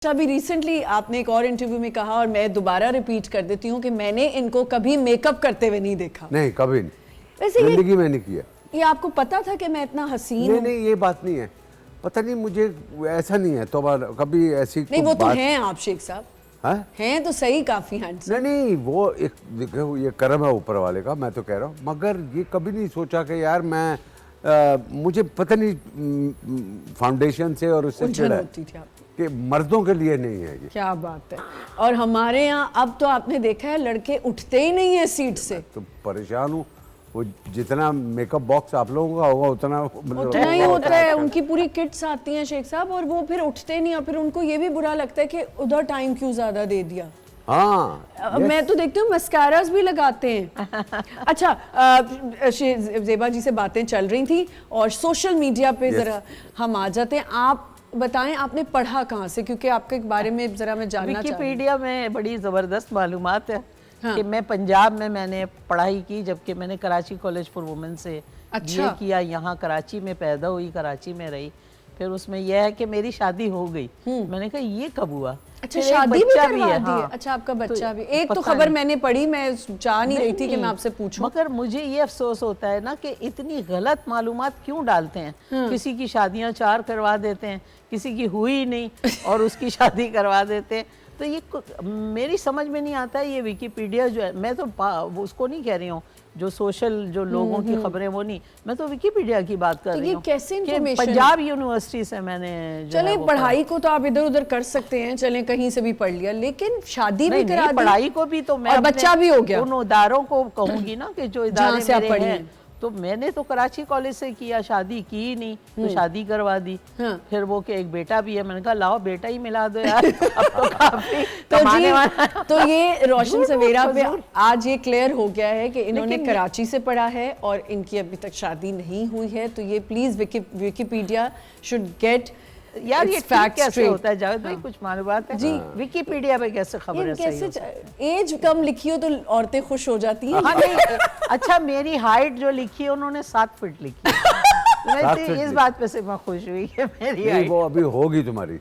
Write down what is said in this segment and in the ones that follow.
अभी रिसेंटली आपने एक और इंटरव्यू में कहा और मैं दोबारा रिपीट कर देती हूँ कि मैंने इनको कभी मेकअप करते हुए नहीं देखा। नहीं, कभी नहीं, वैसे जिंदगी में नहीं किया। ये आपको पता था कि मैं इतना हसीन हूँ? नहीं, ये बात नहीं है, पता नहीं मुझे ऐसा नहीं है तो कभी ऐसी नहीं, वो तो बात... हैं आप शेख साहब, हैं तो सही काफी हैंडसम। नहीं, वो एक देखो ये करम है ऊपर वाले का, मैं तो कह रहा हूँ, मगर ये कभी नहीं सोचा कि यार मैं मुझे पता नहीं फाउंडेशन से और उससे उलझन होती थी आपको कि मर्दों के लिए नहीं है ये। क्या बात है। और हमारे यहाँ अब तो आपने देखा है लड़के उठते ही नहीं है सीट से। तो परेशान हूँ, वो जितना मेकअप बॉक्स आप लोगों का होगा उतना ही होता है। उनकी पूरी किट्स आती हैं शेख साहब और वो फिर उठते नहीं, और फिर उनको ये भी बुरा लगता है कि उधर टाइम क्यों ज्यादा दे दिया। हाँ, मैं तो देखती हूँ मस्कारास भी लगाते हैं। अच्छा, ज़ेबा जी से बातें चल रही थी और सोशल मीडिया पे जरा हम आ जाते हैं। आप बताएं आपने पढ़ा कहाँ से, क्योंकि आपके बारे में जरा मैं जानना चाहती हूँ। विकिपीडिया में बड़ी ज़बरदस्त मालूमात है। हाँ। कि मैं पंजाब में मैंने पढ़ाई की, जबकि मैंने कराची कॉलेज फॉर वुमेन से अच्छा। ये किया। यहाँ कराची में पैदा हुई, कराची में रही। फिर उसमें यह है कि मेरी शादी हो गई। मैंने कहा ये कब हुआ? अच्छा, शादी भी करवा दी? हाँ। अच्छा, आपका बच्चा तो भी? एक तो खबर मैंने पढ़ी, मैं चाह नहीं रही थी कि मैं आपसे पूछूं। मगर मुझे ये अफसोस होता है ना कि इतनी गलत मालूमात क्यों डालते हैं। किसी की शादियां 4 करवा देते हैं, किसी की हुई नहीं और उसकी शादी करवा देते हैं। तो ये मेरी समझ में नहीं आता है। ये विकिपीडिया जो है, मैं तो उसको नहीं कह रही हूँ जो सोशल जो लोगों की खबरें, वो नहीं, मैं तो विकिपीडिया की बात कर रही हूँ। कैसे इन्फॉर्मेशन? पंजाब यूनिवर्सिटी से मैंने चले पढ़ाई को तो आप इधर उधर कर सकते हैं, चले कहीं से भी पढ़ लिया, लेकिन शादी भी करा दी, पढ़ाई को भी तो मैं और बच्चा भी हो गया। उन इदारों को कहूंगी ना कि जो इदारे से आप मेरे पढ़ी हैं, तो मैंने तो कराची कॉलेज से किया, शादी की ही नहीं, तो शादी करवा दी। हाँ। फिर वो कि एक बेटा भी है, मैंने कहा लाओ बेटा ही मिला दो यार। अब तो काफी तो ये रोशन सवेरा पे आज ये क्लियर हो गया है कि इन्होंने कराची से पढ़ा है और इनकी अभी तक शादी नहीं हुई है। तो ये प्लीज विकिपीडिया शुड गेट यार ये फैक्ट कैसे होता है जावेद भाई? कुछ मालूमात है जी विकिपीडिया पे कैसे खबर है? कैसे एज कम लिखी हो तो औरतें खुश हो जाती हैं? हाँ, नहीं, अच्छा मेरी हाइट जो लिखी है उन्होंने 7 फीट लिखी है। मैं तो इस बात पे से मैं खुश हुई कि मेरी हाइट वो अभी होगी तुम्हारी।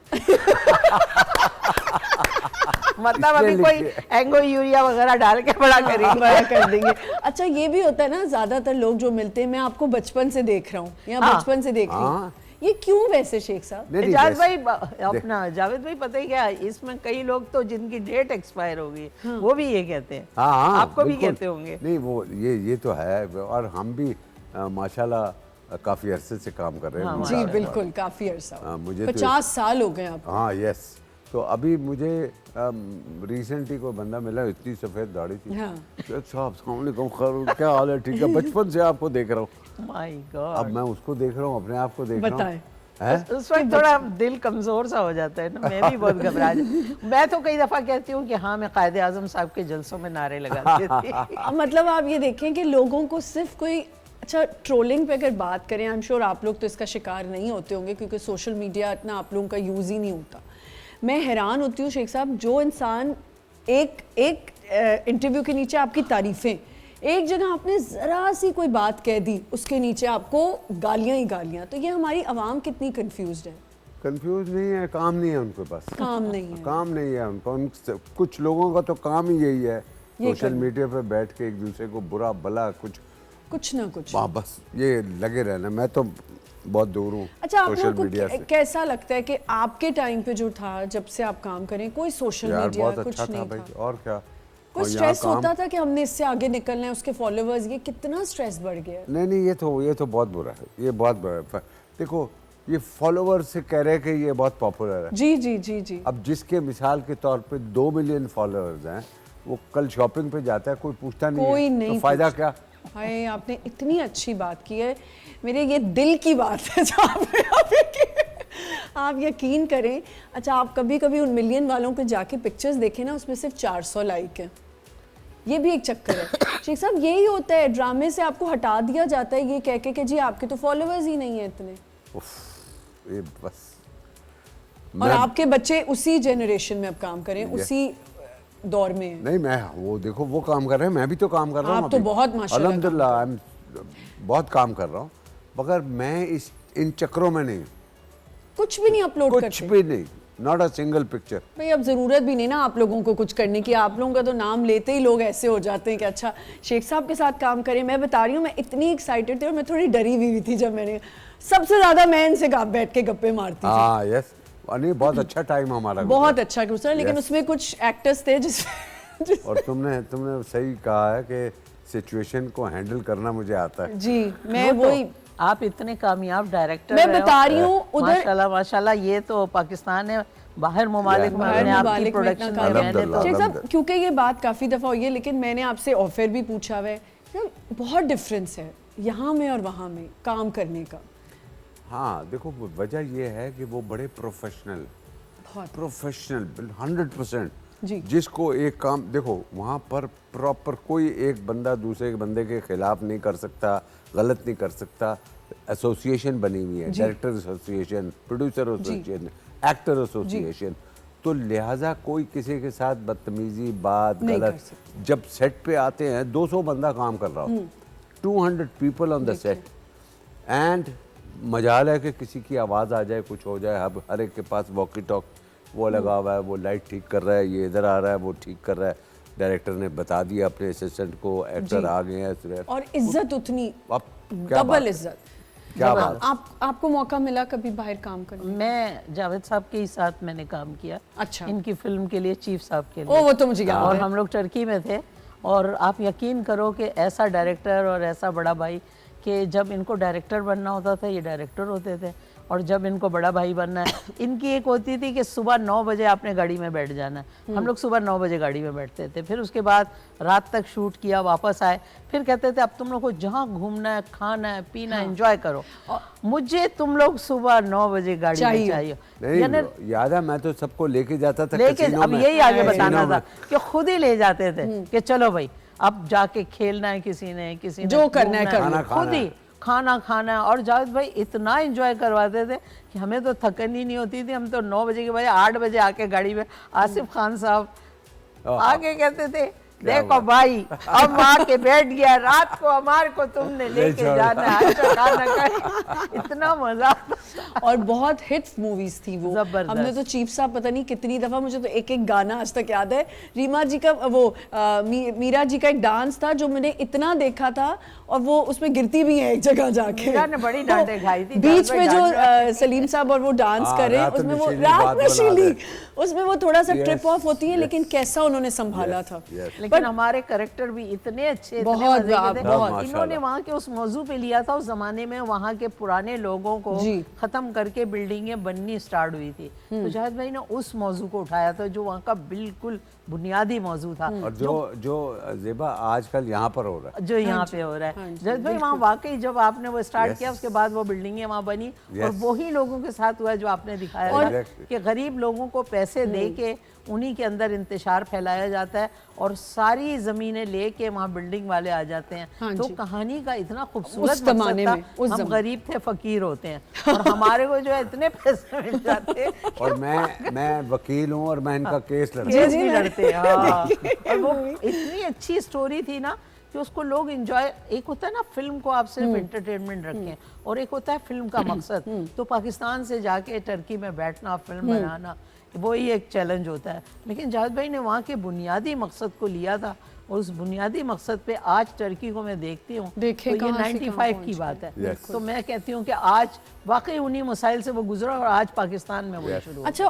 मतलब अभी कोई एंगो यूरिया वगैरह डाल के बड़ा कर देंगे। अच्छा, ये भी होता है ना, ज्यादातर लोग जो मिलते हैं, मैं आपको बचपन से देख रहा हूँ या बचपन से देख रही हूँ, ये क्यों वैसे शेख साहब? जावेद भाई अपना जावेद भाई पता ही क्या, इसमें कई लोग तो जिनकी डेट एक्सपायर हो गई वो भी ये कहते हैं। हाँ, आपको भी कहते होंगे। नहीं, वो ये तो है, और हम भी माशाल्लाह काफी अरसे से काम कर रहे हैं। जी बिल्कुल, काफी अरसा, मुझे 50 साल हो गए आपको। हाँ, यस। तो अभी मुझे रिसेंटली कोई बंदा मिला, इतनी सफेद दाढ़ी थी। हाँ। साहब अस्सलाम वालेकुम, खैर क्या हाल है? ठीक है, बचपन से आपको देख रहा हूँ। माय गॉड, अब मैं उसको देख रहा हूँ, अपने आप को देख रहा हूँ। उस वक्त थोड़ा दिल कमजोर सा हो जाता है ना। मैं भी बहुत घबरा जाती। मैं तो कई दफा कहती हूँ कि हाँ, मैं कायद आजम साहब के जलसों में नारे लगाती थी। मतलब आप ये देखें कि लोगों को सिर्फ कोई, अच्छा ट्रोलिंग पे अगर बात करें, आई एम श्योर आप लोग तो इसका शिकार नहीं होते होंगे क्योंकि सोशल मीडिया इतना आप लोगों का यूज़ ही नहीं होता। मैं हैरान होती हूँ शेख साहब, जो इंसान एक इंटरव्यू के नीचे आपकी तारीफ़ें, एक जगह आपने ज़रा सी कोई बात कह दी, उसके नीचे आपको गालियाँ ही गालियाँ। तो ये हमारी आवाम कितनी कंफ्यूज्ड है। कंफ्यूज नहीं है, काम नहीं है उनको, बस काम नहीं है, काम नहीं है उनको। कुछ लोगों का तो काम ही यही है, सोशल मीडिया पे बैठ के एक दूसरे को बुरा भला कुछ ना कुछ बस ये लगे रहना। मैं तो बहुत दूर हूँ। अच्छा, आप लोगों को कैसा लगता है कि आपके टाइम पे जो था, जब से आप काम करें, कोई सोशल मीडिया कुछ नहीं था? और क्या, कोई स्ट्रेस होता था कि हमने इससे आगे निकलना है, उसके फॉलोअर्स, ये कितना स्ट्रेस बढ़ गया? नहीं, ये तो बहुत बुरा है, ये बहुत बुरा है। देखो, ये फॉलोअर्स से कह रहे हैं कि ये बहुत पॉपुलर है। जी जी जी जी। अब जिसके मिसाल के तौर पे 2 मिलियन फॉलोअर्स हैं, वो कल शॉपिंग पे जाता है, कोई पूछता नहीं कोई है, नहीं, तो फायदा क्या? हाय, आपने इतनी अच्छी बात की है, मेरे ये दिल की बात है जो आप यकीन करें। अच्छा, आप कभी कभी उन मिलियन वालों के जाके पिक्चर्स देखें ना, उसमें सिर्फ 400 लाइक है। ये भी एक चक्कर है शेख साहब, यही होता है, ड्रामे से आपको हटा दिया जाता है ये कह के कि जी आपके तो फॉलोअर्स ही नहीं है इतने। ये बस, और आपके बच्चे उसी जनरेशन में अब काम करें, उसी दौर में। नहीं, मैं वो देखो वो काम कर रहे हैं, मैं भी तो काम कर रहा हूँ। आप तो बहुत माशाल्लाह अल्हम्दुलिल्लाह बहुत काम कर रहा हूँ, मगर मैं इन चक्रों में नहीं, कुछ भी नहीं अपलोड करते, कुछ भी नहीं। Not a single picture. भाई अब ज़रूरत भी नहीं ना आप लोगों को कुछ करने की, आप लोगों का तो नाम लेते ही लोग ऐसे हो जाते हैं कि अच्छा शेख साहब के साथ काम करें। मैं बता रही हूँ मैं इतनी एक्साइटेड थी और मैं थोड़ी डरी हुई थी जब मैंने सबसे ज़्यादा मैं इनसे बैठ के गप्पे मारती थी। हाँ यस, नहीं बहुत अच्छा टाइम हमारा बहुत अच्छा गुजरा, लेकिन उसमें कुछ एक्टर्स थे और तुमने सही कहा है कि सिचुएशन को हैंडल करना मुझे आता है। जी मैं वही, आप इतने कामयाब डायरेक्टर मैं बता रही हूँ उधर माशाल्लाह माशाल्लाह, ये तो पाकिस्तान है, बाहर ममालिक में बाहर अपने आप की ममालिक में प्रोडक्शन इतना में काम मैंने तो शेख साहब, क्योंकि ये बात काफ़ी दफ़ा हुई है, लेकिन मैंने आपसे ऑफर भी पूछा हुआ है यार, बहुत डिफरेंस है यहाँ में और वहाँ में काम करने का। हाँ देखो, वजह ये है कि वो बड़े प्रोफेशनल, बहुत 100%। जी। जिसको एक काम, देखो वहाँ पर प्रॉपर कोई एक बंदा दूसरे बंदे के खिलाफ नहीं कर सकता, गलत नहीं कर सकता। एसोसिएशन बनी हुई है, director association, producer association, actor association, तो लिहाजा कोई किसी के साथ बदतमीजी बात नहीं गलत। कर सकते। जब सेट पे आते हैं 200 बंदा काम कर रहा हो, 200 people on the set, and मजाल है कि किसी की आवाज़ आ जाए, कुछ हो जाए, अब हर एक के पास वॉकी टॉक वो लगा हुआ है, वो लाइट ठीक कर रहा है, ये इधर आ रहा है, वो ठीक कर रहा है, डायरेक्टर ने बता दिया अपने असिस्टेंट को, एक्टर आ गए हैं, और इज्जत उतनी, अब क्या बात डबल है? इज्जत। क्या बात? आपको मौका मिला कभी बाहर काम करने? मैं जावेद साहब के ही साथ मैंने काम किया, अच्छा। इनकी फिल्म के लिए, चीफ साहब के ओ लिए। वो तो मुझे याद और है। हम लोग टर्की में थे, और आप यकीन करो कि ऐसा डायरेक्टर और ऐसा बड़ा भाई कि जब इनको डायरेक्टर बनना होता था ये डायरेक्टर होते थे, और जब इनको बड़ा भाई बनना है, इनकी एक होती थी कि सुबह 9 बजे आपने गाड़ी में बैठ जाना है। हम लोग सुबह 9 बजे गाड़ी में बैठते थे, फिर उसके बाद रात तक शूट किया, वापस आए, फिर कहते थे अब तुम लोग को जहाँ घूमना है, खाना है, पीना, एंजॉय करो, मुझे तुम लोग सुबह 9 बजे गाड़ी में चाहिए। नहीं याद है, मैं तो सबको लेके जाता था लेके, कैसीनो अब में। यही आगे बताना कैसीनो था में। कि खुद ही ले जाते थे कि चलो भाई अब जाके खेलना है, किसी ने जो करना है कर घूमना लो। खुद ही खाना खाना है। और जावेद भाई इतना एंजॉय करवाते थे कि हमें तो थकन ही नहीं होती थी। हम तो 9 बजे के बजाय 8 बजे आके गाड़ी में, आसिफ खान साहब आके कहते थे देखो भाई अब आके बैठ गया, रात को हमारे को तुमने लेके जाना है, अच्छा खाना खाए। इतना मजा आता। और बहुत हिट मूवीज थी वो। जबरदस्त। हमने तो चीफ साहब पता नहीं कितनी दफा, मुझे तो एक एक गाना आज तक याद है। रीमा जी का वो मीरा जी का एक डांस था जो मैंने इतना देखा था, और वो उसमें गिरती भी है एक जगह जाके। मीरा ने बड़ी डांटें खाई थी। बीच में जो सलीम साहब और वो डांस कर रहे हैं, उसमें वो रात नशीली, उसमें वो थोड़ा सा ट्रिप ऑफ होती है, लेकिन कैसा उन्होंने संभाला था। लेकिन हमारे करेक्टर भी इतने अच्छे, इतने बहुत, मजे के थे। बहुत। इन्होंने वहाँ के उस मौजू पे लिया था। उस जमाने में वहाँ के पुराने लोगों को खत्म करके बिल्डिंगें बननी स्टार्ट हुई थी, तो जाहिद भाई ने उस मौजू को उठाया था जो वहाँ का बिल्कुल बुनियादी मौजू था, और जो ज़ेबा आजकल यहाँ पर हो रहा है, जो यहाँ पे हो रहा है। जाहिद भाई वहाँ वाकई जब आपने वो स्टार्ट किया, उसके बाद वो बिल्डिंगें वहाँ बनी, और वही लोगों के साथ हुआ जो आपने दिखाया था कि गरीब लोगों को पैसे दे के उन्हीं के अंदर इंतशार फैलाया जाता है, और सारी जमीनें लेके वहाँ बिल्डिंग वाले आ जाते हैं। तो कहानी का इतना खूबसूरत जमाने में, हम गरीब थे, फकीर होते हैं, और हमारे को जो है इतने पैसे मिल जाते हैं। और मैं वकील हूँ और मैं इनका केस लड़ता केस भी लड़ते हैं। हाँ। और वो इतनी अच्छी स्टोरी थी ना कि उसको लोग एंजॉय, एक होता है ना फिल्म को आप सिर्फ एंटरटेनमेंट रखें, और एक होता है फिल्म का मकसद। तो पाकिस्तान से जाके टर्की में बैठना, फिल्म बनाना, वही एक चैलेंज होता है। लेकिन जावेद भाई ने वहाँ के बुनियादी मकसद को लिया था, और उस बुनियादी मकसद पे आज टर्की को मैं देखती हूँ तो ये 95 की बात है। तो मैं कहती हूँ कि आज वाकई उन्हीं मसाइल से वो गुजरा, और आज पाकिस्तान में वही शुरू। अच्छा,